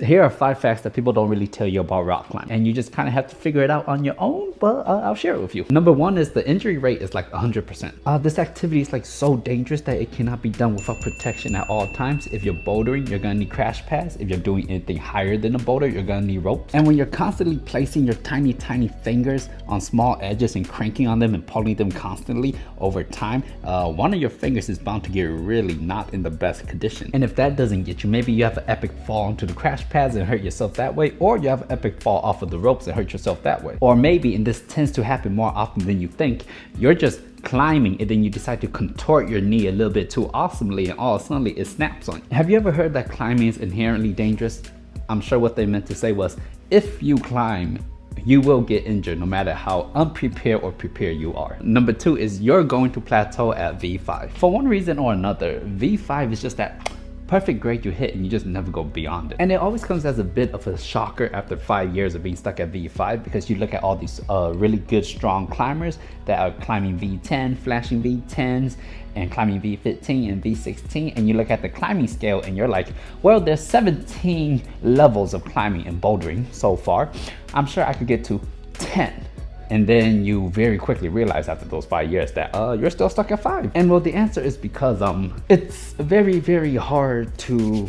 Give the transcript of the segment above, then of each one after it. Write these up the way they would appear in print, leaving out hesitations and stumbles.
Here are 5 facts that people don't really tell you about rock climbing, and you just kind of have to figure it out on your own, but I'll share it with you. Number 1 is the injury rate is like 100%. This activity is like so dangerous that it cannot be done without protection at all times. If you're bouldering, you're gonna need crash pads. If you're doing anything higher than a boulder, you're gonna need ropes. And when you're constantly placing your tiny fingers on small edges and cranking on them and pulling them constantly over time, one of your fingers is bound to get really not in the best condition. And if that doesn't get you, maybe you have an epic fall onto the crash pads and hurt yourself that way, or you have an epic fall off of the ropes and hurt yourself that way. Or maybe, and this tends to happen more often than you think, you're just climbing and then you decide to contort your knee a little bit too awesomely, and all of a sudden it snaps on you. Have you ever heard that climbing is inherently dangerous? I'm sure what they meant to say was, if you climb, you will get injured no matter how unprepared or prepared you are. Number 2 is you're going to plateau at V5. For one reason or another, V5 is just that perfect grade you hit and you just never go beyond it. And it always comes as a bit of a shocker after 5 years of being stuck at V5, because you look at all these really good strong climbers that are climbing V10, flashing V10s, and climbing V15 and V16, and you look at the climbing scale and you're like, well, there's 17 levels of climbing and bouldering so far. I'm sure I could get to 10. And then you very quickly realize after those 5 years that you're still stuck at 5. And well, the answer is because it's very hard to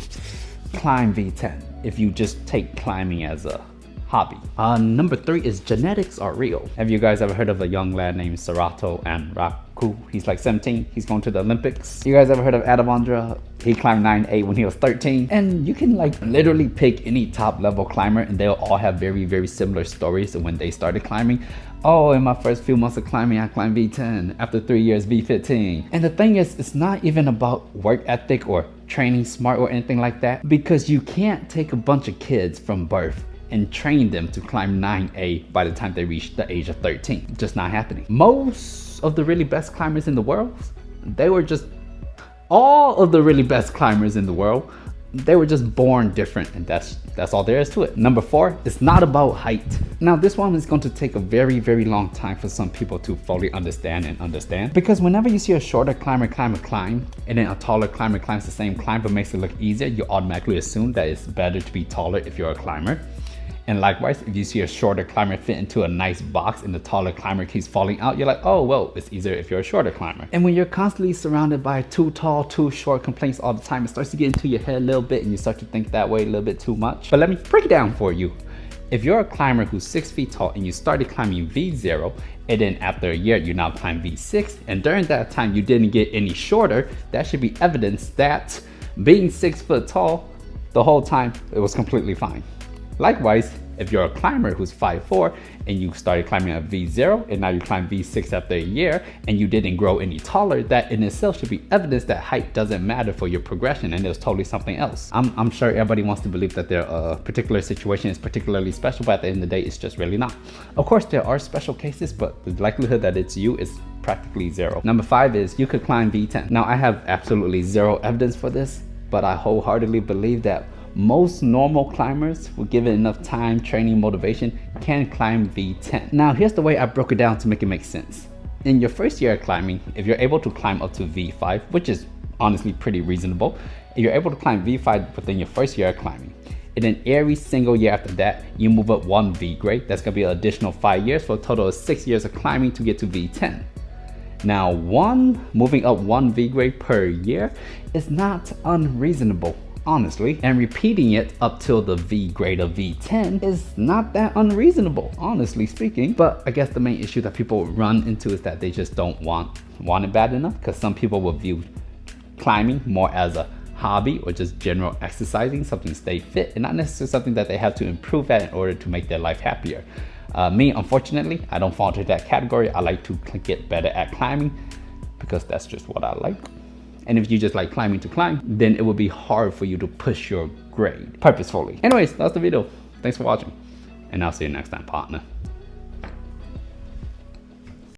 climb V10 if you just take climbing as a hobby. Number 3 is genetics are real. Have you guys ever heard of a young lad named Serato and Raku? He's like 17, he's going to the Olympics. You guys ever heard of Adavandra? He climbed 9'8" when he was 13. And you can like literally pick any top level climber and they'll all have very similar stories of when they started climbing. Oh, in my first few months of climbing, I climbed V10. After 3 years, V15. And the thing is, it's not even about work ethic or training smart or anything like that, because you can't take a bunch of kids from birth and train them to climb 9A by the time they reach the age of 13. Just not happening. Most of the really best climbers in the world, all of the really best climbers in the world, they were just born different, and that's all there is to it. Number 4, it's not about height. Now this one is going to take a very long time for some people to fully understand, because whenever you see a shorter climber climb a climb and then a taller climber climbs the same climb but makes it look easier, you automatically assume that it's better to be taller if you're a climber. And likewise, if you see a shorter climber fit into a nice box and the taller climber keeps falling out, you're like, oh, well, it's easier if you're a shorter climber. And when you're constantly surrounded by too tall, too short complaints all the time, it starts to get into your head a little bit and you start to think that way a little bit too much. But let me break it down for you. If you're a climber who's 6 feet tall and you started climbing V0, and then after a year, you now climb V6, and during that time, you didn't get any shorter, that should be evidence that being 6 foot tall the whole time, it was completely fine. Likewise, if you're a climber who's 5'4" and you started climbing at V0 and now you climb V6 after a year and you didn't grow any taller, that in itself should be evidence that height doesn't matter for your progression and it was totally something else. I'm sure everybody wants to believe that their particular situation is particularly special, but at the end of the day, it's just really not. Of course, there are special cases, but the likelihood that it's you is practically 0. Number 5 is you could climb V10. Now, I have absolutely 0 evidence for this, but I wholeheartedly believe that most normal climbers, who given enough time, training, motivation, can climb V10. Now, here's the way I broke it down to make it make sense. In your first year of climbing, if you're able to climb up to V5, which is honestly pretty reasonable, if you're able to climb V5 within your first year of climbing, and then every single year after that, you move up 1 V grade, that's gonna be an additional 5 years for a total of 6 years of climbing to get to V10. Now, moving up 1 V grade per year is not unreasonable, honestly, and repeating it up till the V grade of V10 is not that unreasonable, honestly speaking. But I guess the main issue that people run into is that they just don't want it bad enough, because some people will view climbing more as a hobby or just general exercising, something to stay fit, and not necessarily something that they have to improve at in order to make their life happier. Me, unfortunately, I don't fall into that category. I like to get better at climbing because that's just what I like. And if you just like climbing to climb, then it will be hard for you to push your grade purposefully. Anyways, that's the video. Thanks for watching, and I'll see you next time, partner.